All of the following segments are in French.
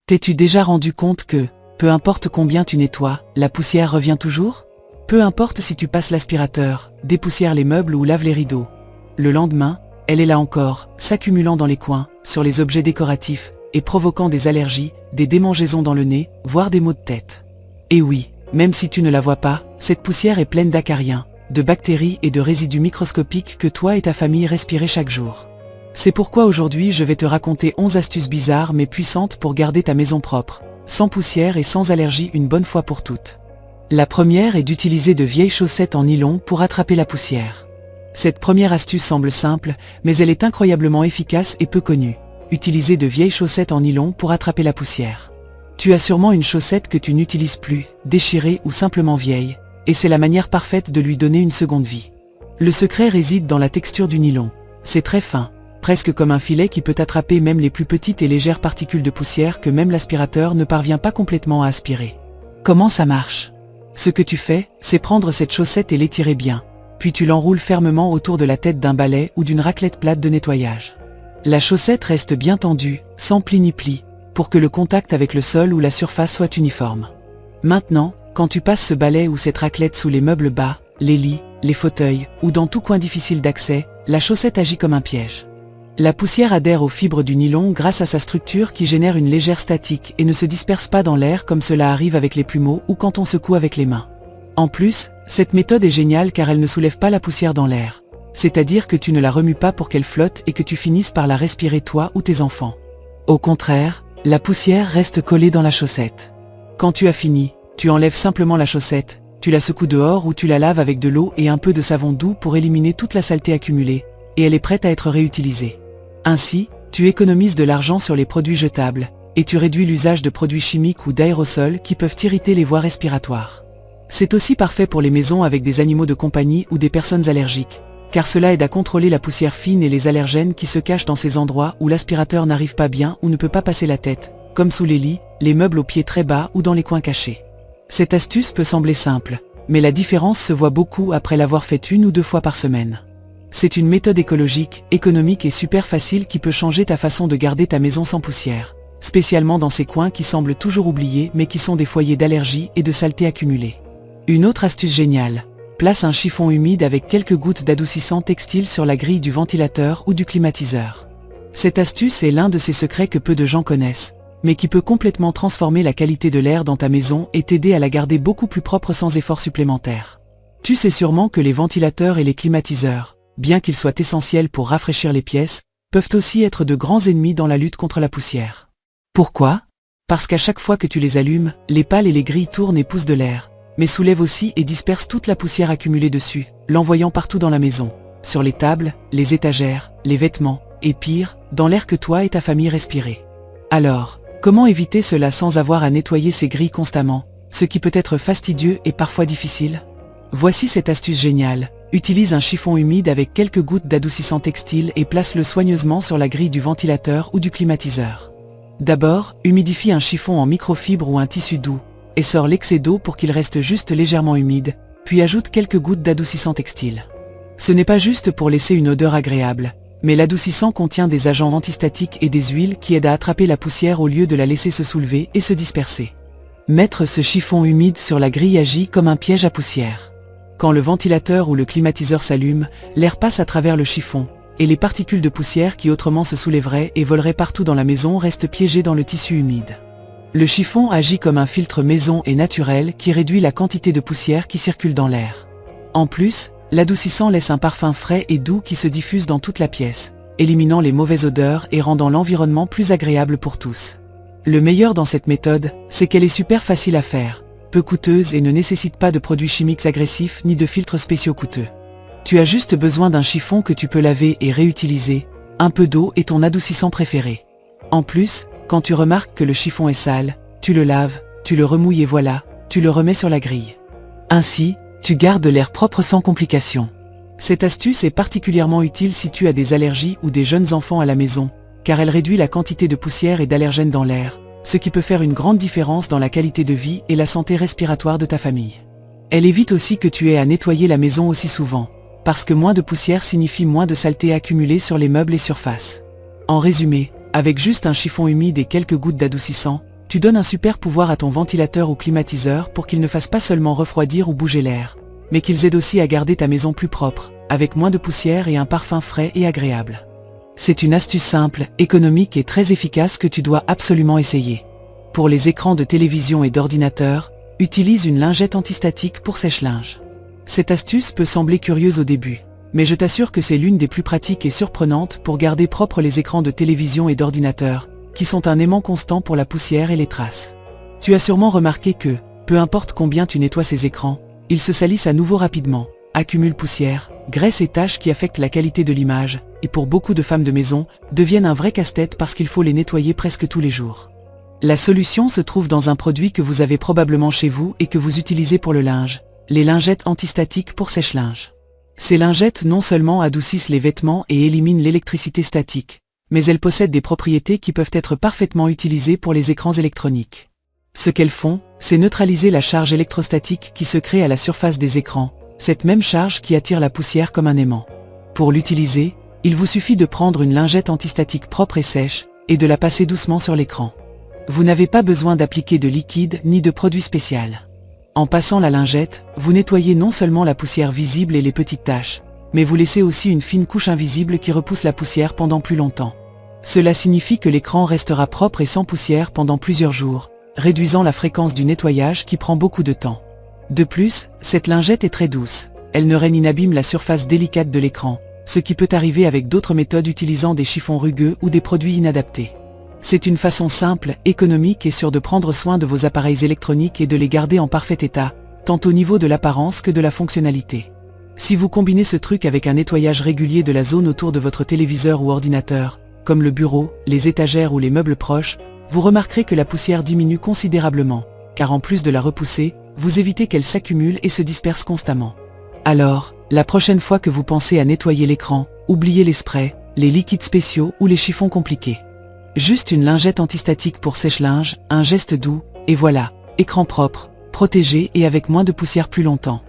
T'es-tu déjà rendu compte que, peu importe combien tu nettoies, la poussière revient toujours? Peu importe si tu passes l'aspirateur, dépoussières les meubles ou laves les rideaux. Le lendemain, elle est là encore, s'accumulant dans les coins, sur les objets décoratifs, et provoquant des allergies, des démangeaisons dans le nez, voire des maux de tête. Et oui, même si tu ne la vois pas, cette poussière est pleine d'acariens, de bactéries et de résidus microscopiques que toi et ta famille respirez chaque jour. C'est pourquoi aujourd'hui je vais te raconter 11 astuces bizarres mais puissantes pour garder ta maison propre, sans poussière et sans allergie une bonne fois pour toutes. La première est d'utiliser de vieilles chaussettes en nylon pour attraper la poussière. Cette première astuce semble simple, mais elle est incroyablement efficace et peu connue. Utiliser de vieilles chaussettes en nylon pour attraper la poussière. Tu as sûrement une chaussette que tu n'utilises plus, déchirée ou simplement vieille, et c'est la manière parfaite de lui donner une seconde vie. Le secret réside dans la texture du nylon. C'est très fin, presque comme un filet qui peut attraper même les plus petites et légères particules de poussière que même l'aspirateur ne parvient pas complètement à aspirer. Comment ça marche? Ce que tu fais, c'est prendre cette chaussette et l'étirer bien, puis tu l'enroules fermement autour de la tête d'un balai ou d'une raclette plate de nettoyage. La chaussette reste bien tendue, sans pli ni pli, pour que le contact avec le sol ou la surface soit uniforme. Maintenant, quand tu passes ce balai ou cette raclette sous les meubles bas, les lits, les fauteuils, ou dans tout coin difficile d'accès, la chaussette agit comme un piège. La poussière adhère aux fibres du nylon grâce à sa structure qui génère une légère statique et ne se disperse pas dans l'air comme cela arrive avec les plumeaux ou quand on secoue avec les mains. En plus, cette méthode est géniale car elle ne soulève pas la poussière dans l'air. C'est-à-dire que tu ne la remues pas pour qu'elle flotte et que tu finisses par la respirer toi ou tes enfants. Au contraire, la poussière reste collée dans la chaussette. Quand tu as fini, tu enlèves simplement la chaussette, tu la secoues dehors ou tu la laves avec de l'eau et un peu de savon doux pour éliminer toute la saleté accumulée, et elle est prête à être réutilisée. Ainsi, tu économises de l'argent sur les produits jetables, et tu réduis l'usage de produits chimiques ou d'aérosols qui peuvent irriter les voies respiratoires. C'est aussi parfait pour les maisons avec des animaux de compagnie ou des personnes allergiques, car cela aide à contrôler la poussière fine et les allergènes qui se cachent dans ces endroits où l'aspirateur n'arrive pas bien ou ne peut pas passer la tête, comme sous les lits, les meubles aux pieds très bas ou dans les coins cachés. Cette astuce peut sembler simple, mais la différence se voit beaucoup après l'avoir faite 1 ou 2 fois par semaine. C'est une méthode écologique, économique et super facile qui peut changer ta façon de garder ta maison sans poussière, spécialement dans ces coins qui semblent toujours oubliés mais qui sont des foyers d'allergie et de saleté accumulée. Une autre astuce géniale, place un chiffon humide avec quelques gouttes d'adoucissant textile sur la grille du ventilateur ou du climatiseur. Cette astuce est l'un de ces secrets que peu de gens connaissent, mais qui peut complètement transformer la qualité de l'air dans ta maison et t'aider à la garder beaucoup plus propre sans effort supplémentaire. Tu sais sûrement que les ventilateurs et les climatiseurs, bien qu'ils soient essentiels pour rafraîchir les pièces, peuvent aussi être de grands ennemis dans la lutte contre la poussière. Pourquoi? Parce qu'à chaque fois que tu les allumes, les pales et les grilles tournent et poussent de l'air, mais soulèvent aussi et dispersent toute la poussière accumulée dessus, l'envoyant partout dans la maison, sur les tables, les étagères, les vêtements, et pire, dans l'air que toi et ta famille respirez. Alors, comment éviter cela sans avoir à nettoyer ces grilles constamment, ce qui peut être fastidieux et parfois difficile? Voici cette astuce géniale. Utilise un chiffon humide avec quelques gouttes d'adoucissant textile et place-le soigneusement sur la grille du ventilateur ou du climatiseur. D'abord, humidifie un chiffon en microfibre ou un tissu doux, et sors l'excès d'eau pour qu'il reste juste légèrement humide, puis ajoute quelques gouttes d'adoucissant textile. Ce n'est pas juste pour laisser une odeur agréable, mais l'adoucissant contient des agents antistatiques et des huiles qui aident à attraper la poussière au lieu de la laisser se soulever et se disperser. Mettre ce chiffon humide sur la grille agit comme un piège à poussière. Quand le ventilateur ou le climatiseur s'allume, l'air passe à travers le chiffon, et les particules de poussière qui autrement se soulèveraient et voleraient partout dans la maison restent piégées dans le tissu humide. Le chiffon agit comme un filtre maison et naturel qui réduit la quantité de poussière qui circule dans l'air. En plus, l'adoucissant laisse un parfum frais et doux qui se diffuse dans toute la pièce, éliminant les mauvaises odeurs et rendant l'environnement plus agréable pour tous. Le meilleur dans cette méthode, c'est qu'elle est super facile à faire, peu coûteuse et ne nécessite pas de produits chimiques agressifs ni de filtres spéciaux coûteux. Tu as juste besoin d'un chiffon que tu peux laver et réutiliser, un peu d'eau et ton adoucissant préféré. En plus, quand tu remarques que le chiffon est sale, tu le laves, tu le remouilles et voilà, tu le remets sur la grille. Ainsi, tu gardes l'air propre sans complications. Cette astuce est particulièrement utile si tu as des allergies ou des jeunes enfants à la maison, car elle réduit la quantité de poussière et d'allergènes dans l'air, ce qui peut faire une grande différence dans la qualité de vie et la santé respiratoire de ta famille. Elle évite aussi que tu aies à nettoyer la maison aussi souvent, parce que moins de poussière signifie moins de saleté accumulée sur les meubles et surfaces. En résumé, avec juste un chiffon humide et quelques gouttes d'adoucissant, Tu donnes un super pouvoir à ton ventilateur ou climatiseur pour qu'il ne fasse pas seulement refroidir ou bouger l'air, mais qu'ils aident aussi à garder ta maison plus propre, avec moins de poussière et un parfum frais et agréable. C'est une astuce simple, économique et très efficace que tu dois absolument essayer. Pour les écrans de télévision et d'ordinateur, utilise une lingette antistatique pour sèche-linge. Cette astuce peut sembler curieuse au début, mais je t'assure que c'est l'une des plus pratiques et surprenantes pour garder propres les écrans de télévision et d'ordinateur, qui sont un aimant constant pour la poussière et les traces. Tu as sûrement remarqué que, peu importe combien tu nettoies ces écrans, ils se salissent à nouveau rapidement, accumulent poussière, graisse et taches qui affectent la qualité de l'image, et pour beaucoup de femmes de maison, deviennent un vrai casse-tête parce qu'il faut les nettoyer presque tous les jours. La solution se trouve dans un produit que vous avez probablement chez vous et que vous utilisez pour le linge, les lingettes antistatiques pour sèche-linge. Ces lingettes non seulement adoucissent les vêtements et éliminent l'électricité statique, mais elles possèdent des propriétés qui peuvent être parfaitement utilisées pour les écrans électroniques. Ce qu'elles font, c'est neutraliser la charge électrostatique qui se crée à la surface des écrans, cette même charge qui attire la poussière comme un aimant. Pour l'utiliser, il vous suffit de prendre une lingette antistatique propre et sèche, et de la passer doucement sur l'écran. Vous n'avez pas besoin d'appliquer de liquide ni de produit spécial. En passant la lingette, vous nettoyez non seulement la poussière visible et les petites taches, mais vous laissez aussi une fine couche invisible qui repousse la poussière pendant plus longtemps. Cela signifie que l'écran restera propre et sans poussière pendant plusieurs jours, réduisant la fréquence du nettoyage qui prend beaucoup de temps. De plus, cette lingette est très douce, elle ne rend ni n'abîme la surface délicate de l'écran, ce qui peut arriver avec d'autres méthodes utilisant des chiffons rugueux ou des produits inadaptés. C'est une façon simple, économique et sûre de prendre soin de vos appareils électroniques et de les garder en parfait état, tant au niveau de l'apparence que de la fonctionnalité. Si vous combinez ce truc avec un nettoyage régulier de la zone autour de votre téléviseur ou ordinateur, comme le bureau, les étagères ou les meubles proches, vous remarquerez que la poussière diminue considérablement, car en plus de la repousser, vous évitez qu'elle s'accumule et se disperse constamment. Alors, la prochaine fois que vous pensez à nettoyer l'écran, oubliez les sprays, les liquides spéciaux ou les chiffons compliqués. Juste une lingette antistatique pour sèche-linge, un geste doux, et voilà, écran propre, protégé et avec moins de poussière plus longtemps.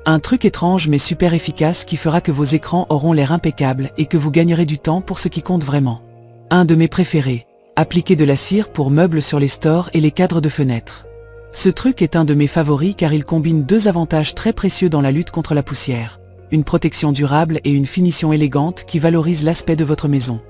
Un truc étrange mais super efficace qui fera que vos écrans auront l'air impeccables et que vous gagnerez du temps pour ce qui compte vraiment. Un de mes préférés, appliquer de la cire pour meubles sur les stores et les cadres de fenêtres. Ce truc est un de mes favoris car il combine deux avantages très précieux dans la lutte contre la poussière. Une protection durable et une finition élégante qui valorise l'aspect de votre maison.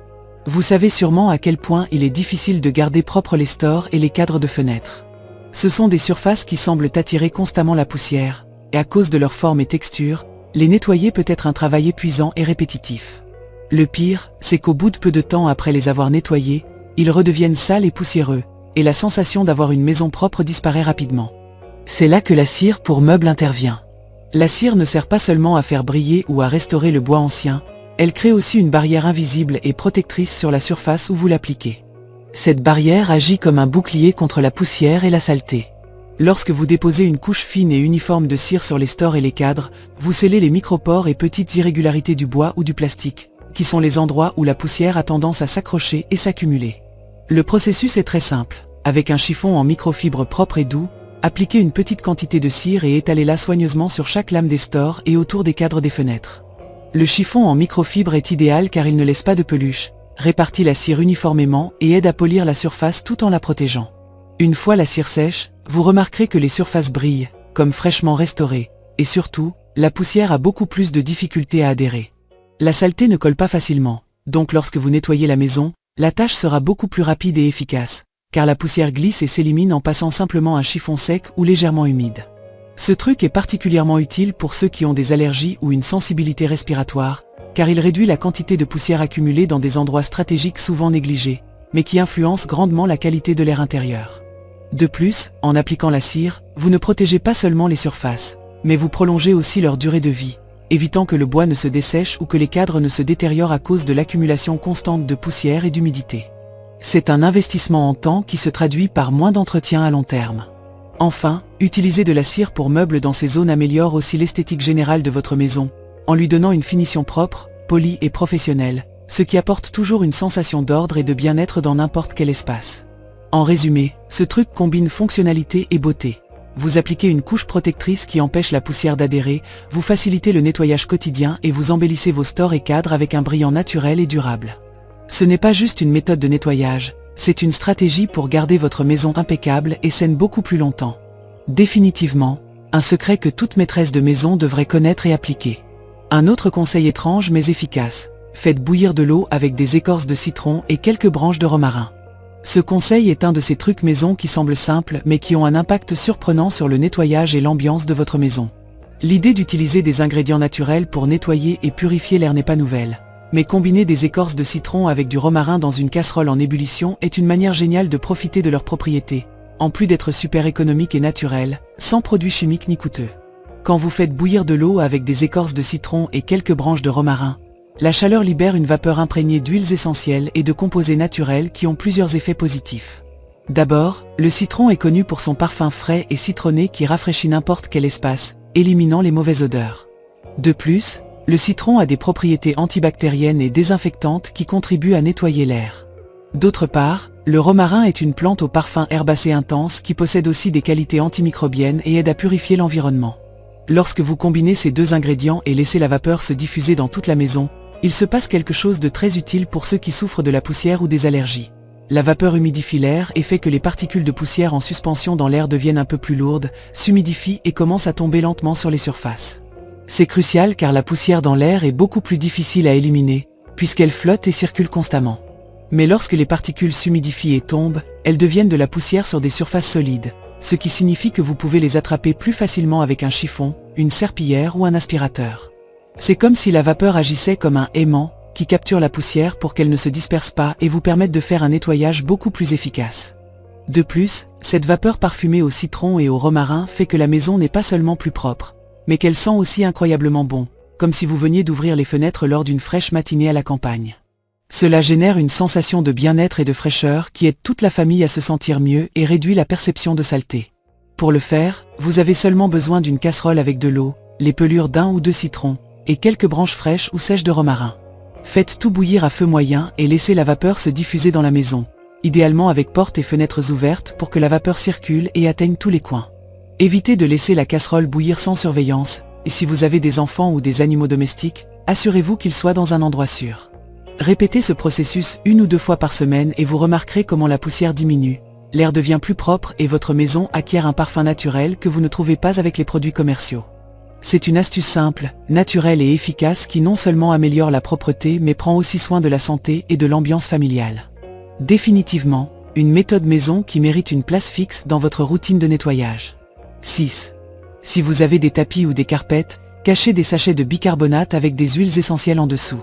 Vous savez sûrement à quel point il est difficile de garder propres les stores et les cadres de fenêtres. Ce sont des surfaces qui semblent attirer constamment la poussière, et à cause de leur forme et texture, les nettoyer peut être un travail épuisant et répétitif. Le pire, c'est qu'au bout de peu de temps après les avoir nettoyés, ils redeviennent sales et poussiéreux, et la sensation d'avoir une maison propre disparaît rapidement. C'est là que la cire pour meubles intervient. La cire ne sert pas seulement à faire briller ou à restaurer le bois ancien, elle crée aussi une barrière invisible et protectrice sur la surface où vous l'appliquez. Cette barrière agit comme un bouclier contre la poussière et la saleté. Lorsque vous déposez une couche fine et uniforme de cire sur les stores et les cadres, vous scellez les micropores et petites irrégularités du bois ou du plastique, qui sont les endroits où la poussière a tendance à s'accrocher et s'accumuler. Le processus est très simple. Avec un chiffon en microfibre propre et doux, appliquez une petite quantité de cire et étalez-la soigneusement sur chaque lame des stores et autour des cadres des fenêtres. Le chiffon en microfibre est idéal car il ne laisse pas de peluche, répartit la cire uniformément et aide à polir la surface tout en la protégeant. Une fois la cire sèche, vous remarquerez que les surfaces brillent, comme fraîchement restaurées, et surtout, la poussière a beaucoup plus de difficultés à adhérer. La saleté ne colle pas facilement, donc lorsque vous nettoyez la maison, la tâche sera beaucoup plus rapide et efficace, car la poussière glisse et s'élimine en passant simplement un chiffon sec ou légèrement humide. Ce truc est particulièrement utile pour ceux qui ont des allergies ou une sensibilité respiratoire, car il réduit la quantité de poussière accumulée dans des endroits stratégiques souvent négligés, mais qui influencent grandement la qualité de l'air intérieur. De plus, en appliquant la cire, vous ne protégez pas seulement les surfaces, mais vous prolongez aussi leur durée de vie, évitant que le bois ne se dessèche ou que les cadres ne se détériorent à cause de l'accumulation constante de poussière et d'humidité. C'est un investissement en temps qui se traduit par moins d'entretien à long terme. Enfin, utiliser de la cire pour meubles dans ces zones améliore aussi l'esthétique générale de votre maison, en lui donnant une finition propre, polie et professionnelle, ce qui apporte toujours une sensation d'ordre et de bien-être dans n'importe quel espace. En résumé, ce truc combine fonctionnalité et beauté. Vous appliquez une couche protectrice qui empêche la poussière d'adhérer, vous facilitez le nettoyage quotidien et vous embellissez vos stores et cadres avec un brillant naturel et durable. Ce n'est pas juste une méthode de nettoyage, C'est une stratégie pour garder votre maison impeccable et saine beaucoup plus longtemps. Définitivement, un secret que toute maîtresse de maison devrait connaître et appliquer. Un autre conseil étrange mais efficace: faites bouillir de l'eau avec des écorces de citron et quelques branches de romarin. Ce conseil est un de ces trucs maison qui semblent simples mais qui ont un impact surprenant sur le nettoyage et l'ambiance de votre maison. L'idée d'utiliser des ingrédients naturels pour nettoyer et purifier l'air n'est pas nouvelle. Mais combiner des écorces de citron avec du romarin dans une casserole en ébullition est une manière géniale de profiter de leurs propriétés, en plus d'être super économique et naturel, sans produits chimiques ni coûteux. Quand vous faites bouillir de l'eau avec des écorces de citron et quelques branches de romarin, la chaleur libère une vapeur imprégnée d'huiles essentielles et de composés naturels qui ont plusieurs effets positifs. D'abord, le citron est connu pour son parfum frais et citronné qui rafraîchit n'importe quel espace, éliminant les mauvaises odeurs. De plus, le citron a des propriétés antibactériennes et désinfectantes qui contribuent à nettoyer l'air. D'autre part, le romarin est une plante au parfum herbacé intense qui possède aussi des qualités antimicrobiennes et aide à purifier l'environnement. Lorsque vous combinez ces deux ingrédients et laissez la vapeur se diffuser dans toute la maison, il se passe quelque chose de très utile pour ceux qui souffrent de la poussière ou des allergies. La vapeur humidifie l'air et fait que les particules de poussière en suspension dans l'air deviennent un peu plus lourdes, s'humidifient et commencent à tomber lentement sur les surfaces. C'est crucial car la poussière dans l'air est beaucoup plus difficile à éliminer, puisqu'elle flotte et circule constamment. Mais lorsque les particules s'humidifient et tombent, elles deviennent de la poussière sur des surfaces solides, ce qui signifie que vous pouvez les attraper plus facilement avec un chiffon, une serpillière ou un aspirateur. C'est comme si la vapeur agissait comme un aimant, qui capture la poussière pour qu'elle ne se disperse pas et vous permette de faire un nettoyage beaucoup plus efficace. De plus, cette vapeur parfumée au citron et au romarin fait que la maison n'est pas seulement plus propre, mais qu'elle sent aussi incroyablement bon, comme si vous veniez d'ouvrir les fenêtres lors d'une fraîche matinée à la campagne. Cela génère une sensation de bien-être et de fraîcheur qui aide toute la famille à se sentir mieux et réduit la perception de saleté. Pour le faire, vous avez seulement besoin d'une casserole avec de l'eau, les pelures d'un ou deux citrons, et quelques branches fraîches ou sèches de romarin. Faites tout bouillir à feu moyen et laissez la vapeur se diffuser dans la maison, idéalement avec portes et fenêtres ouvertes pour que la vapeur circule et atteigne tous les coins. Évitez de laisser la casserole bouillir sans surveillance, et si vous avez des enfants ou des animaux domestiques, assurez-vous qu'ils soient dans un endroit sûr. Répétez ce processus 1 ou 2 fois par semaine et vous remarquerez comment la poussière diminue, l'air devient plus propre et votre maison acquiert un parfum naturel que vous ne trouvez pas avec les produits commerciaux. C'est une astuce simple, naturelle et efficace qui non seulement améliore la propreté mais prend aussi soin de la santé et de l'ambiance familiale. Définitivement, une méthode maison qui mérite une place fixe dans votre routine de nettoyage. 6. Si vous avez des tapis ou des carpettes, cachez des sachets de bicarbonate avec des huiles essentielles en dessous.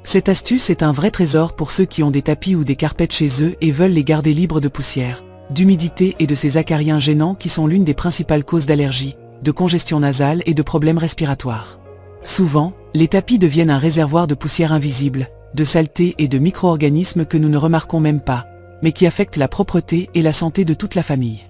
Cette astuce est un vrai trésor pour ceux qui ont des tapis ou des carpettes chez eux et veulent les garder libres de poussière, d'humidité et de ces acariens gênants qui sont l'une des principales causes d'allergies, de congestion nasale et de problèmes respiratoires. Souvent, les tapis deviennent un réservoir de poussière invisible, de saleté et de micro-organismes que nous ne remarquons même pas, mais qui affectent la propreté et la santé de toute la famille.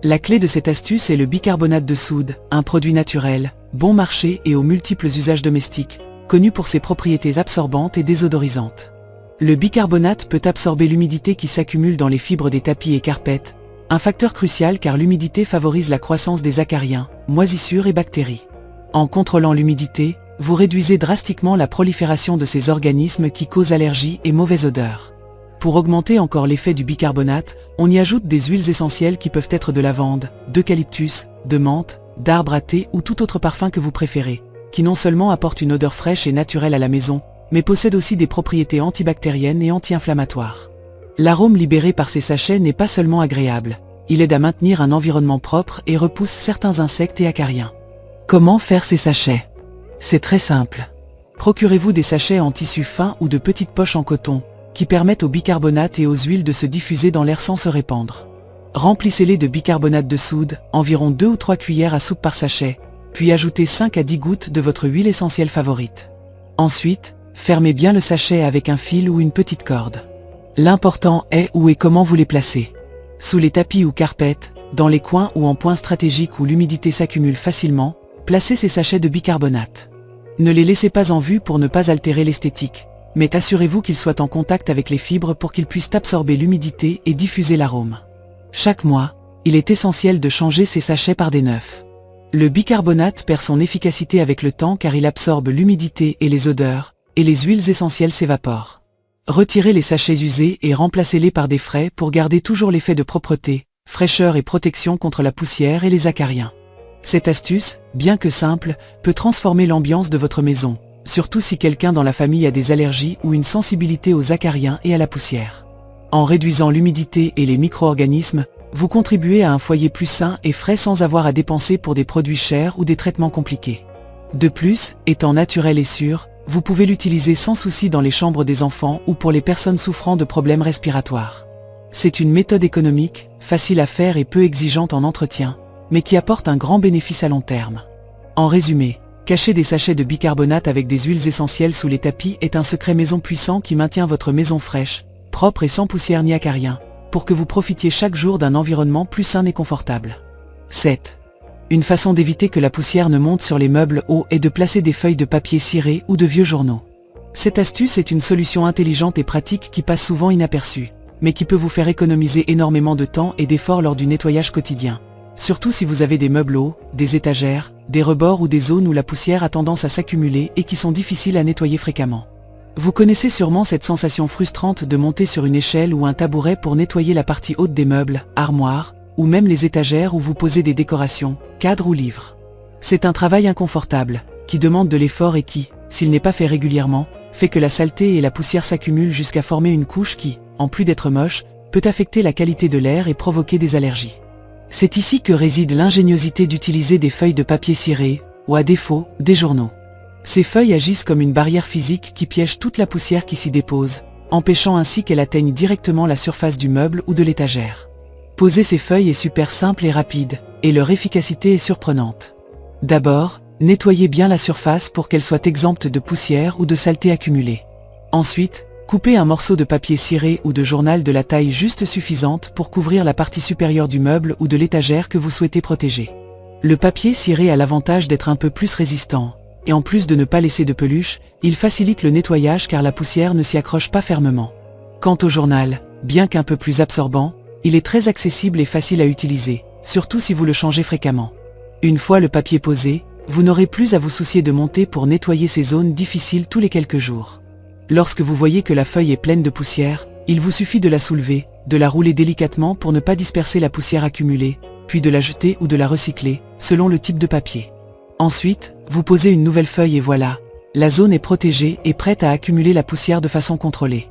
La clé de cette astuce est le bicarbonate de soude, un produit naturel, bon marché et aux multiples usages domestiques, connu pour ses propriétés absorbantes et désodorisantes. Le bicarbonate peut absorber l'humidité qui s'accumule dans les fibres des tapis et carpettes, un facteur crucial car l'humidité favorise la croissance des acariens, moisissures et bactéries. En contrôlant l'humidité, vous réduisez drastiquement la prolifération de ces organismes qui causent allergies et mauvaise odeur. Pour augmenter encore l'effet du bicarbonate, on y ajoute des huiles essentielles qui peuvent être de lavande, d'eucalyptus, de menthe, d'arbre à thé ou tout autre parfum que vous préférez, qui non seulement apporte une odeur fraîche et naturelle à la maison, mais possède aussi des propriétés antibactériennes et anti-inflammatoires. L'arôme libéré par ces sachets n'est pas seulement agréable, il aide à maintenir un environnement propre et repousse certains insectes et acariens. Comment faire ces sachets? C'est très simple. Procurez-vous des sachets en tissu fin ou de petites poches en coton, qui permettent au bicarbonate et aux huiles de se diffuser dans l'air sans se répandre. Remplissez-les de bicarbonate de soude, environ 2 ou 3 cuillères à soupe par sachet, puis ajoutez 5 à 10 gouttes de votre huile essentielle favorite. Ensuite, fermez bien le sachet avec un fil ou une petite corde. L'important est où et comment vous les placez. Sous les tapis ou carpettes, dans les coins ou en points stratégiques où l'humidité s'accumule facilement, placez ces sachets de bicarbonate. Ne les laissez pas en vue pour ne pas altérer l'esthétique, mais assurez-vous qu'ils soient en contact avec les fibres pour qu'ils puissent absorber l'humidité et diffuser l'arôme. Chaque mois, il est essentiel de changer ces sachets par des neufs. Le bicarbonate perd son efficacité avec le temps car il absorbe l'humidité et les odeurs, et les huiles essentielles s'évaporent. Retirez les sachets usés et remplacez-les par des frais pour garder toujours l'effet de propreté, fraîcheur et protection contre la poussière et les acariens. Cette astuce, bien que simple, peut transformer l'ambiance de votre maison, surtout si quelqu'un dans la famille a des allergies ou une sensibilité aux acariens et à la poussière. En réduisant l'humidité et les micro-organismes, vous contribuez à un foyer plus sain et frais sans avoir à dépenser pour des produits chers ou des traitements compliqués. De plus, étant naturel et sûr, vous pouvez l'utiliser sans souci dans les chambres des enfants ou pour les personnes souffrant de problèmes respiratoires. C'est une méthode économique, facile à faire et peu exigeante en entretien, mais qui apporte un grand bénéfice à long terme. En résumé, cacher des sachets de bicarbonate avec des huiles essentielles sous les tapis est un secret maison puissant qui maintient votre maison fraîche, propre et sans poussière ni acariens, pour que vous profitiez chaque jour d'un environnement plus sain et confortable. 7. Une façon d'éviter que la poussière ne monte sur les meubles hauts est de placer des feuilles de papier ciré ou de vieux journaux. Cette astuce est une solution intelligente et pratique qui passe souvent inaperçue, mais qui peut vous faire économiser énormément de temps et d'efforts lors du nettoyage quotidien. Surtout si vous avez des meubles hauts, des étagères, des rebords ou des zones où la poussière a tendance à s'accumuler et qui sont difficiles à nettoyer fréquemment. Vous connaissez sûrement cette sensation frustrante de monter sur une échelle ou un tabouret pour nettoyer la partie haute des meubles, armoires, ou même les étagères où vous posez des décorations, cadres ou livres. C'est un travail inconfortable, qui demande de l'effort et qui, s'il n'est pas fait régulièrement, fait que la saleté et la poussière s'accumulent jusqu'à former une couche qui, en plus d'être moche, peut affecter la qualité de l'air et provoquer des allergies. C'est ici que réside l'ingéniosité d'utiliser des feuilles de papier ciré, ou à défaut, des journaux. Ces feuilles agissent comme une barrière physique qui piège toute la poussière qui s'y dépose, empêchant ainsi qu'elle atteigne directement la surface du meuble ou de l'étagère. Poser ces feuilles est super simple et rapide, et leur efficacité est surprenante. D'abord, nettoyez bien la surface pour qu'elle soit exempte de poussière ou de saleté accumulée. Ensuite, coupez un morceau de papier ciré ou de journal de la taille juste suffisante pour couvrir la partie supérieure du meuble ou de l'étagère que vous souhaitez protéger. Le papier ciré a l'avantage d'être un peu plus résistant, et en plus de ne pas laisser de peluche, il facilite le nettoyage car la poussière ne s'y accroche pas fermement. Quant au journal, bien qu'un peu plus absorbant, il est très accessible et facile à utiliser, surtout si vous le changez fréquemment. Une fois le papier posé, vous n'aurez plus à vous soucier de monter pour nettoyer ces zones difficiles tous les quelques jours. Lorsque vous voyez que la feuille est pleine de poussière, il vous suffit de la soulever, de la rouler délicatement pour ne pas disperser la poussière accumulée, puis de la jeter ou de la recycler, selon le type de papier. Ensuite, vous posez une nouvelle feuille et voilà, la zone est protégée et prête à accumuler la poussière de façon contrôlée.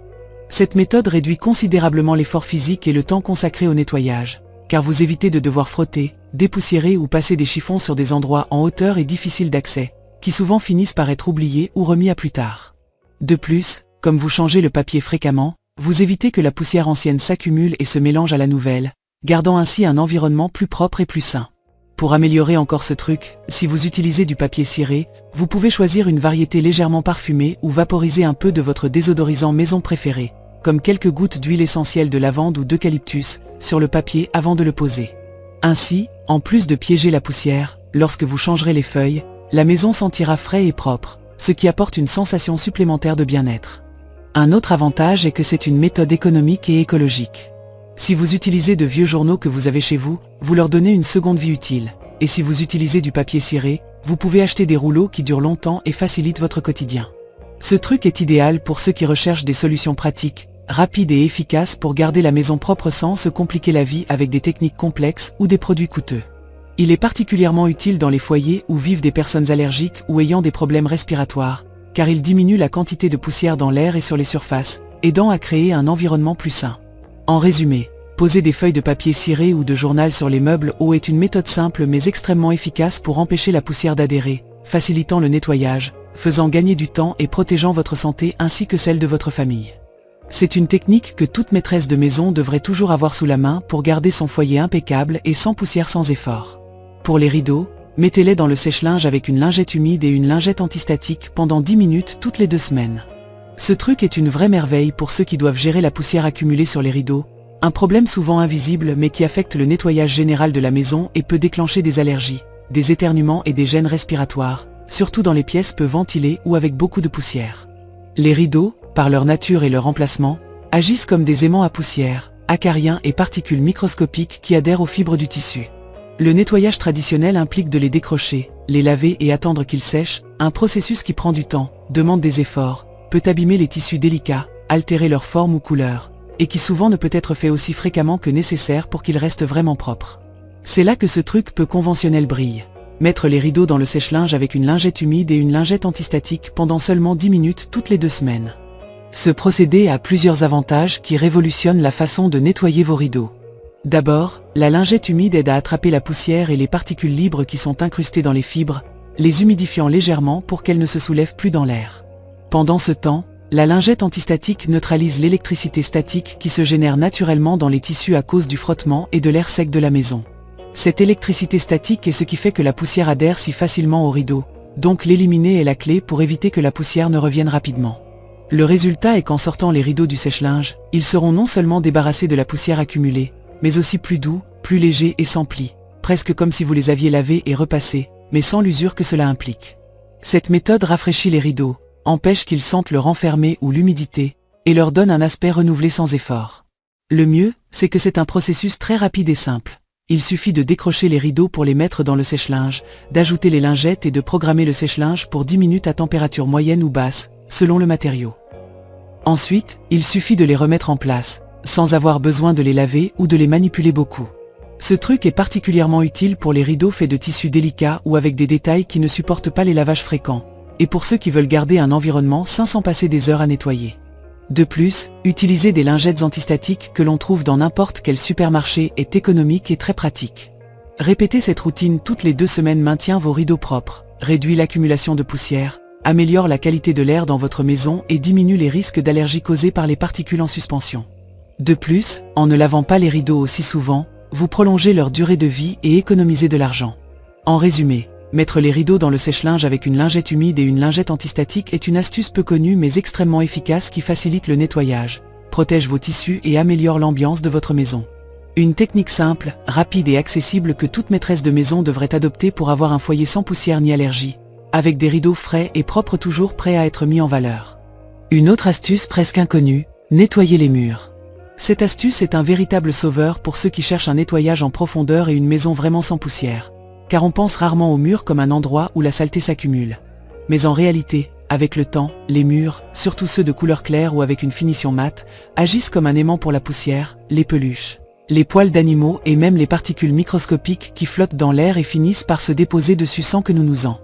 Cette méthode réduit considérablement l'effort physique et le temps consacré au nettoyage, car vous évitez de devoir frotter, dépoussiérer ou passer des chiffons sur des endroits en hauteur et difficiles d'accès, qui souvent finissent par être oubliés ou remis à plus tard. De plus, comme vous changez le papier fréquemment, vous évitez que la poussière ancienne s'accumule et se mélange à la nouvelle, gardant ainsi un environnement plus propre et plus sain. Pour améliorer encore ce truc, si vous utilisez du papier ciré, vous pouvez choisir une variété légèrement parfumée ou vaporiser un peu de votre désodorisant maison préféré, comme quelques gouttes d'huile essentielle de lavande ou d'eucalyptus, sur le papier avant de le poser. Ainsi, en plus de piéger la poussière, lorsque vous changerez les feuilles, la maison sentira frais et propre, ce qui apporte une sensation supplémentaire de bien-être. Un autre avantage est que c'est une méthode économique et écologique. Si vous utilisez de vieux journaux que vous avez chez vous, vous leur donnez une seconde vie utile. Et si vous utilisez du papier ciré, vous pouvez acheter des rouleaux qui durent longtemps et facilitent votre quotidien. Ce truc est idéal pour ceux qui recherchent des solutions pratiques, rapides et efficaces pour garder la maison propre sans se compliquer la vie avec des techniques complexes ou des produits coûteux. Il est particulièrement utile dans les foyers où vivent des personnes allergiques ou ayant des problèmes respiratoires, car il diminue la quantité de poussière dans l'air et sur les surfaces, aidant à créer un environnement plus sain. En résumé, poser des feuilles de papier ciré ou de journal sur les meubles hauts est une méthode simple mais extrêmement efficace pour empêcher la poussière d'adhérer, facilitant le nettoyage, faisant gagner du temps et protégeant votre santé ainsi que celle de votre famille. C'est une technique que toute maîtresse de maison devrait toujours avoir sous la main pour garder son foyer impeccable et sans poussière sans effort. Pour les rideaux, mettez-les dans le sèche-linge avec une lingette humide et une lingette antistatique pendant 10 minutes toutes les 2 semaines. Ce truc est une vraie merveille pour ceux qui doivent gérer la poussière accumulée sur les rideaux, un problème souvent invisible mais qui affecte le nettoyage général de la maison et peut déclencher des allergies, des éternuements et des gènes respiratoires, surtout dans les pièces peu ventilées ou avec beaucoup de poussière. Les rideaux, par leur nature et leur emplacement, agissent comme des aimants à poussière, acariens et particules microscopiques qui adhèrent aux fibres du tissu. Le nettoyage traditionnel implique de les décrocher, les laver et attendre qu'ils sèchent, un processus qui prend du temps, demande des efforts, peut abîmer les tissus délicats, altérer leur forme ou couleur, et qui souvent ne peut être fait aussi fréquemment que nécessaire pour qu'ils restent vraiment propres. C'est là que ce truc peu conventionnel brille. Mettre les rideaux dans le sèche-linge avec une lingette humide et une lingette antistatique pendant seulement 10 minutes toutes les 2 semaines. Ce procédé a plusieurs avantages qui révolutionnent la façon de nettoyer vos rideaux. D'abord, la lingette humide aide à attraper la poussière et les particules libres qui sont incrustées dans les fibres, les humidifiant légèrement pour qu'elles ne se soulèvent plus dans l'air. Pendant ce temps, la lingette antistatique neutralise l'électricité statique qui se génère naturellement dans les tissus à cause du frottement et de l'air sec de la maison. Cette électricité statique est ce qui fait que la poussière adhère si facilement aux rideaux, donc l'éliminer est la clé pour éviter que la poussière ne revienne rapidement. Le résultat est qu'en sortant les rideaux du sèche-linge, ils seront non seulement débarrassés de la poussière accumulée, mais aussi plus doux, plus légers et sans plis, presque comme si vous les aviez lavés et repassés, mais sans l'usure que cela implique. Cette méthode rafraîchit les rideaux, empêche qu'ils sentent le renfermé ou l'humidité, et leur donne un aspect renouvelé sans effort. Le mieux, c'est que c'est un processus très rapide et simple. Il suffit de décrocher les rideaux pour les mettre dans le sèche-linge, d'ajouter les lingettes et de programmer le sèche-linge pour 10 minutes à température moyenne ou basse, selon le matériau. Ensuite, il suffit de les remettre en place, sans avoir besoin de les laver ou de les manipuler beaucoup. Ce truc est particulièrement utile pour les rideaux faits de tissus délicats ou avec des détails qui ne supportent pas les lavages fréquents, et pour ceux qui veulent garder un environnement sain sans passer des heures à nettoyer. De plus, utiliser des lingettes antistatiques que l'on trouve dans n'importe quel supermarché est économique et très pratique. Répéter cette routine toutes les 2 semaines maintient vos rideaux propres, réduit l'accumulation de poussière, améliore la qualité de l'air dans votre maison et diminue les risques d'allergies causés par les particules en suspension. De plus, en ne lavant pas les rideaux aussi souvent, vous prolongez leur durée de vie et économisez de l'argent. En résumé, mettre les rideaux dans le sèche-linge avec une lingette humide et une lingette antistatique est une astuce peu connue mais extrêmement efficace qui facilite le nettoyage, protège vos tissus et améliore l'ambiance de votre maison. Une technique simple, rapide et accessible que toute maîtresse de maison devrait adopter pour avoir un foyer sans poussière ni allergie, avec des rideaux frais et propres toujours prêts à être mis en valeur. Une autre astuce presque inconnue, nettoyer les murs. Cette astuce est un véritable sauveur pour ceux qui cherchent un nettoyage en profondeur et une maison vraiment sans poussière. Car on pense rarement aux murs comme un endroit où la saleté s'accumule. Mais en réalité, avec le temps, les murs, surtout ceux de couleur claire ou avec une finition mate, agissent comme un aimant pour la poussière, les peluches, les poils d'animaux et même les particules microscopiques qui flottent dans l'air et finissent par se déposer dessus sans que nous nous en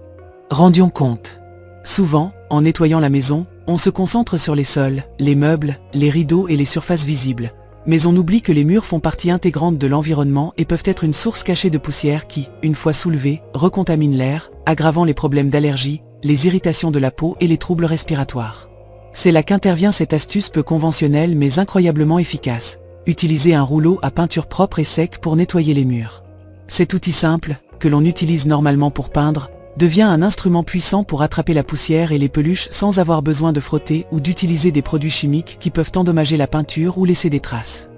rendions compte. Souvent, en nettoyant la maison, on se concentre sur les sols, les meubles, les rideaux et les surfaces visibles. Mais on oublie que les murs font partie intégrante de l'environnement et peuvent être une source cachée de poussière qui, une fois soulevée, recontamine l'air, aggravant les problèmes d'allergie, les irritations de la peau et les troubles respiratoires. C'est là qu'intervient cette astuce peu conventionnelle mais incroyablement efficace. Utiliser un rouleau à peinture propre et sec pour nettoyer les murs. Cet outil simple, que l'on utilise normalement pour peindre, devient un instrument puissant pour attraper la poussière et les peluches sans avoir besoin de frotter ou d'utiliser des produits chimiques qui peuvent endommager la peinture ou laisser des traces.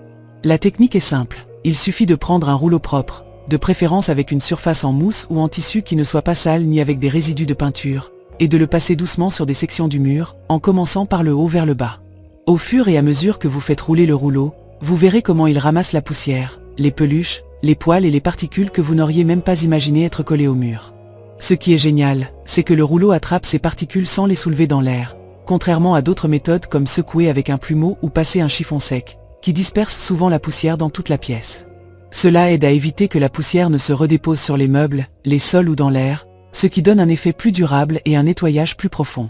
La technique est simple, il suffit de prendre un rouleau propre, de préférence avec une surface en mousse ou en tissu qui ne soit pas sale ni avec des résidus de peinture, et de le passer doucement sur des sections du mur, en commençant par le haut vers le bas. Au fur et à mesure que vous faites rouler le rouleau, vous verrez comment il ramasse la poussière, les peluches, les poils et les particules que vous n'auriez même pas imaginé être collées au mur. Ce qui est génial, c'est que le rouleau attrape ces particules sans les soulever dans l'air, contrairement à d'autres méthodes comme secouer avec un plumeau ou passer un chiffon sec, qui dispersent souvent la poussière dans toute la pièce. Cela aide à éviter que la poussière ne se redépose sur les meubles, les sols ou dans l'air, ce qui donne un effet plus durable et un nettoyage plus profond.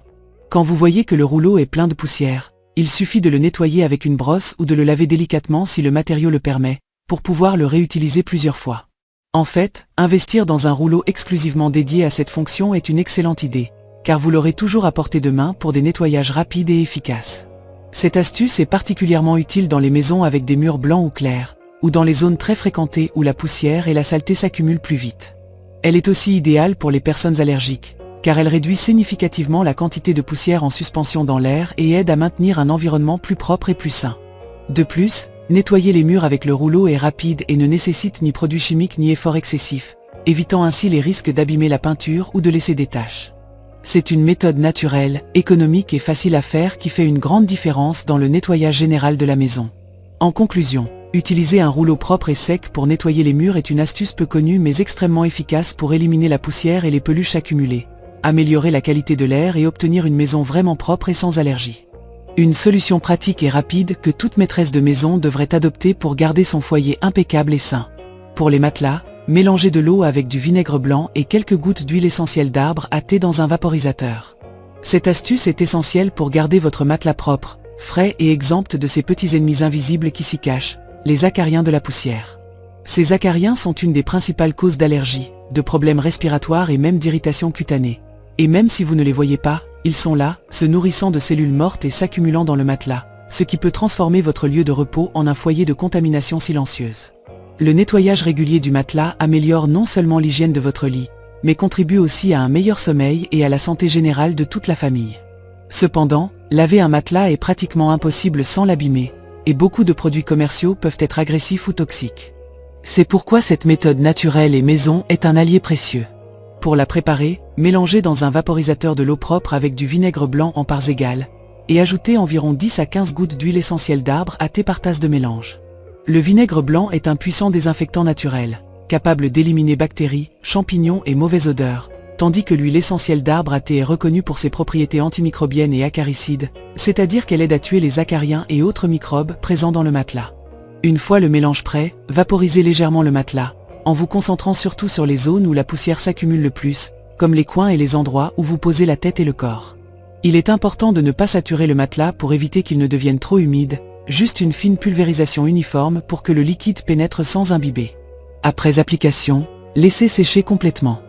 Quand vous voyez que le rouleau est plein de poussière, il suffit de le nettoyer avec une brosse ou de le laver délicatement si le matériau le permet, pour pouvoir le réutiliser plusieurs fois. En fait, investir dans un rouleau exclusivement dédié à cette fonction est une excellente idée, car vous l'aurez toujours à portée de main pour des nettoyages rapides et efficaces. Cette astuce est particulièrement utile dans les maisons avec des murs blancs ou clairs, ou dans les zones très fréquentées où la poussière et la saleté s'accumulent plus vite. Elle est aussi idéale pour les personnes allergiques, car elle réduit significativement la quantité de poussière en suspension dans l'air et aide à maintenir un environnement plus propre et plus sain. De plus, nettoyer les murs avec le rouleau est rapide et ne nécessite ni produits chimiques ni efforts excessifs, évitant ainsi les risques d'abîmer la peinture ou de laisser des taches. C'est une méthode naturelle, économique et facile à faire qui fait une grande différence dans le nettoyage général de la maison. En conclusion, utiliser un rouleau propre et sec pour nettoyer les murs est une astuce peu connue mais extrêmement efficace pour éliminer la poussière et les peluches accumulées, améliorer la qualité de l'air et obtenir une maison vraiment propre et sans allergie. Une solution pratique et rapide que toute maîtresse de maison devrait adopter pour garder son foyer impeccable et sain. Pour les matelas, mélangez de l'eau avec du vinaigre blanc et quelques gouttes d'huile essentielle d'arbre à thé dans un vaporisateur. Cette astuce est essentielle pour garder votre matelas propre, frais et exempt de ces petits ennemis invisibles qui s'y cachent, les acariens de la poussière. Ces acariens sont une des principales causes d'allergies, de problèmes respiratoires et même d'irritation cutanée. Et même si vous ne les voyez pas, ils sont là, se nourrissant de cellules mortes et s'accumulant dans le matelas, ce qui peut transformer votre lieu de repos en un foyer de contamination silencieuse. Le nettoyage régulier du matelas améliore non seulement l'hygiène de votre lit, mais contribue aussi à un meilleur sommeil et à la santé générale de toute la famille. Cependant, laver un matelas est pratiquement impossible sans l'abîmer, et beaucoup de produits commerciaux peuvent être agressifs ou toxiques. C'est pourquoi cette méthode naturelle et maison est un allié précieux. Pour la préparer, mélangez dans un vaporisateur de l'eau propre avec du vinaigre blanc en parts égales, et ajoutez environ 10 à 15 gouttes d'huile essentielle d'arbre à thé par tasse de mélange. Le vinaigre blanc est un puissant désinfectant naturel, capable d'éliminer bactéries, champignons et mauvaises odeurs, tandis que l'huile essentielle d'arbre à thé est reconnue pour ses propriétés antimicrobiennes et acaricides, c'est-à-dire qu'elle aide à tuer les acariens et autres microbes présents dans le matelas. Une fois le mélange prêt, vaporisez légèrement le matelas, en vous concentrant surtout sur les zones où la poussière s'accumule le plus, comme les coins et les endroits où vous posez la tête et le corps. Il est important de ne pas saturer le matelas pour éviter qu'il ne devienne trop humide, juste une fine pulvérisation uniforme pour que le liquide pénètre sans imbiber. Après application, laissez sécher complètement.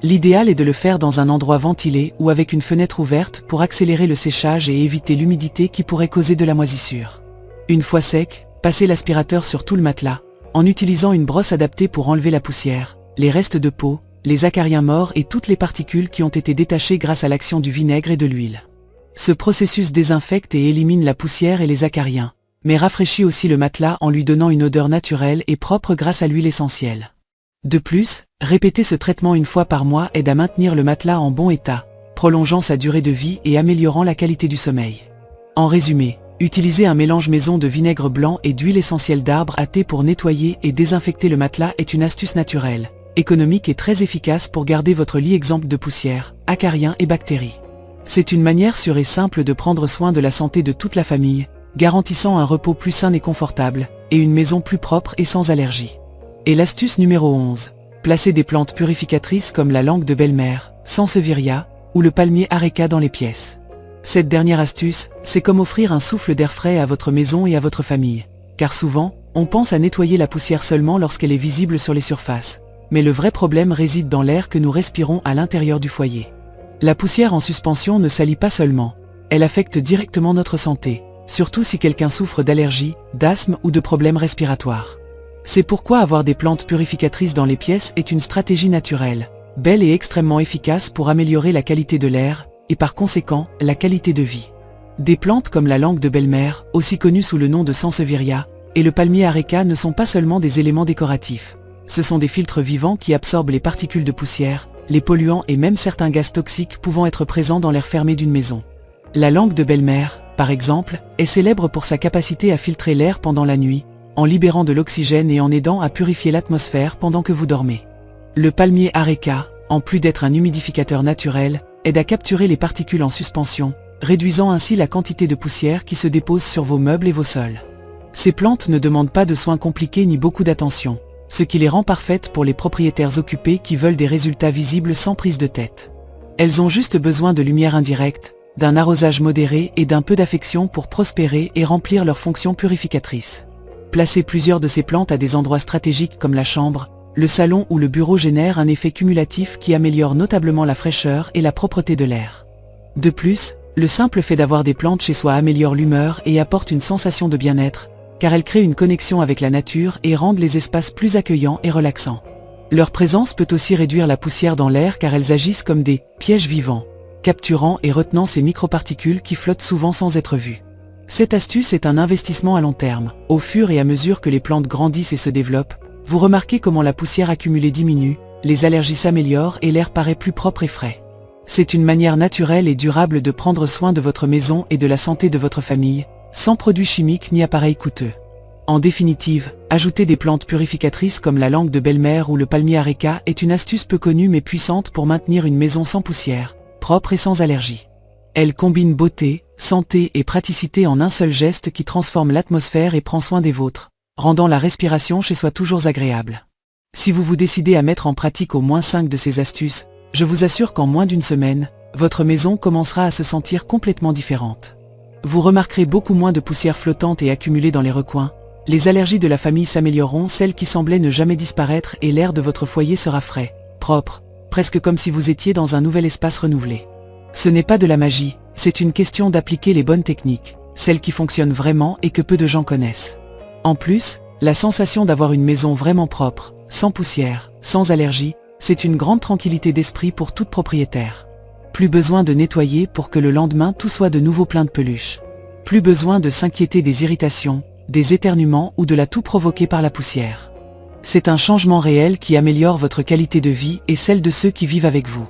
L'idéal est de le faire dans un endroit ventilé ou avec une fenêtre ouverte pour accélérer le séchage et éviter l'humidité qui pourrait causer de la moisissure. Une fois sec, passez l'aspirateur sur tout le matelas, en utilisant une brosse adaptée pour enlever la poussière, les restes de peau, les acariens morts et toutes les particules qui ont été détachées grâce à l'action du vinaigre et de l'huile. Ce processus désinfecte et élimine la poussière et les acariens, mais rafraîchit aussi le matelas en lui donnant une odeur naturelle et propre grâce à l'huile essentielle. De plus, répéter ce traitement une fois par mois aide à maintenir le matelas en bon état, prolongeant sa durée de vie et améliorant la qualité du sommeil. En résumé, utiliser un mélange maison de vinaigre blanc et d'huile essentielle d'arbre à thé pour nettoyer et désinfecter le matelas est une astuce naturelle, économique et très efficace pour garder votre lit exempt de poussière, acariens et bactéries. C'est une manière sûre et simple de prendre soin de la santé de toute la famille, garantissant un repos plus sain et confortable, et une maison plus propre et sans allergie. Et l'astuce numéro 11. Placez des plantes purificatrices comme la langue de belle-mère, Sansevieria, ou le palmier areca dans les pièces. Cette dernière astuce, c'est comme offrir un souffle d'air frais à votre maison et à votre famille. Car souvent, on pense à nettoyer la poussière seulement lorsqu'elle est visible sur les surfaces. Mais le vrai problème réside dans l'air que nous respirons à l'intérieur du foyer. La poussière en suspension ne salit pas seulement, elle affecte directement notre santé, surtout si quelqu'un souffre d'allergies, d'asthme ou de problèmes respiratoires. C'est pourquoi avoir des plantes purificatrices dans les pièces est une stratégie naturelle, belle et extrêmement efficace pour améliorer la qualité de l'air, et par conséquent, la qualité de vie. Des plantes comme la langue de belle-mère, aussi connue sous le nom de Sansevieria, et le palmier areca ne sont pas seulement des éléments décoratifs. Ce sont des filtres vivants qui absorbent les particules de poussière, les polluants et même certains gaz toxiques pouvant être présents dans l'air fermé d'une maison. La langue de belle-mère, par exemple, est célèbre pour sa capacité à filtrer l'air pendant la nuit, en libérant de l'oxygène et en aidant à purifier l'atmosphère pendant que vous dormez. Le palmier areca, en plus d'être un humidificateur naturel, aide à capturer les particules en suspension, réduisant ainsi la quantité de poussière qui se dépose sur vos meubles et vos sols. Ces plantes ne demandent pas de soins compliqués ni beaucoup d'attention, ce qui les rend parfaites pour les propriétaires occupés qui veulent des résultats visibles sans prise de tête. Elles ont juste besoin de lumière indirecte, d'un arrosage modéré et d'un peu d'affection pour prospérer et remplir leur fonction purificatrice. Placer plusieurs de ces plantes à des endroits stratégiques comme la chambre, le salon ou le bureau génère un effet cumulatif qui améliore notablement la fraîcheur et la propreté de l'air. De plus, le simple fait d'avoir des plantes chez soi améliore l'humeur et apporte une sensation de bien-être, car elles créent une connexion avec la nature et rendent les espaces plus accueillants et relaxants. Leur présence peut aussi réduire la poussière dans l'air car elles agissent comme des pièges vivants, capturant et retenant ces microparticules qui flottent souvent sans être vues. Cette astuce est un investissement à long terme. Au fur et à mesure que les plantes grandissent et se développent, vous remarquez comment la poussière accumulée diminue, les allergies s'améliorent et l'air paraît plus propre et frais. C'est une manière naturelle et durable de prendre soin de votre maison et de la santé de votre famille, sans produits chimiques ni appareils coûteux. En définitive, ajouter des plantes purificatrices comme la langue de belle-mère ou le palmier areca est une astuce peu connue mais puissante pour maintenir une maison sans poussière, propre et sans allergie. Elle combine beauté, santé et praticité en un seul geste qui transforme l'atmosphère et prend soin des vôtres, rendant la respiration chez soi toujours agréable. Si vous vous décidez à mettre en pratique au moins 5 de ces astuces, je vous assure qu'en moins d'une semaine, votre maison commencera à se sentir complètement différente. Vous remarquerez beaucoup moins de poussière flottante et accumulée dans les recoins, les allergies de la famille s'amélioreront, celles qui semblaient ne jamais disparaître, et l'air de votre foyer sera frais, propre, presque comme si vous étiez dans un nouvel espace renouvelé. Ce n'est pas de la magie, c'est une question d'appliquer les bonnes techniques, celles qui fonctionnent vraiment et que peu de gens connaissent. En plus, la sensation d'avoir une maison vraiment propre, sans poussière, sans allergie, c'est une grande tranquillité d'esprit pour toute propriétaire. Plus besoin de nettoyer pour que le lendemain tout soit de nouveau plein de peluches. Plus besoin de s'inquiéter des irritations, des éternuements ou de la toux provoquée par la poussière. C'est un changement réel qui améliore votre qualité de vie et celle de ceux qui vivent avec vous.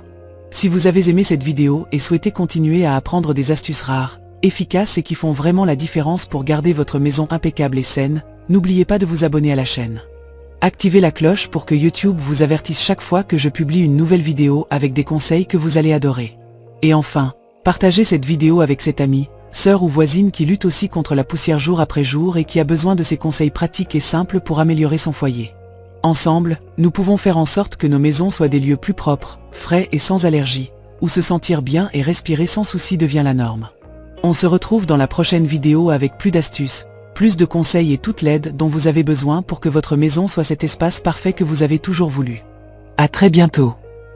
Si vous avez aimé cette vidéo et souhaitez continuer à apprendre des astuces rares, efficaces et qui font vraiment la différence pour garder votre maison impeccable et saine, n'oubliez pas de vous abonner à la chaîne. Activez la cloche pour que YouTube vous avertisse chaque fois que je publie une nouvelle vidéo avec des conseils que vous allez adorer. Et enfin, partagez cette vidéo avec cet ami, sœur ou voisine qui lutte aussi contre la poussière jour après jour et qui a besoin de ces conseils pratiques et simples pour améliorer son foyer. Ensemble, nous pouvons faire en sorte que nos maisons soient des lieux plus propres, frais et sans allergie, où se sentir bien et respirer sans souci devient la norme. On se retrouve dans la prochaine vidéo avec plus d'astuces, plus de conseils et toute l'aide dont vous avez besoin pour que votre maison soit cet espace parfait que vous avez toujours voulu. À très bientôt.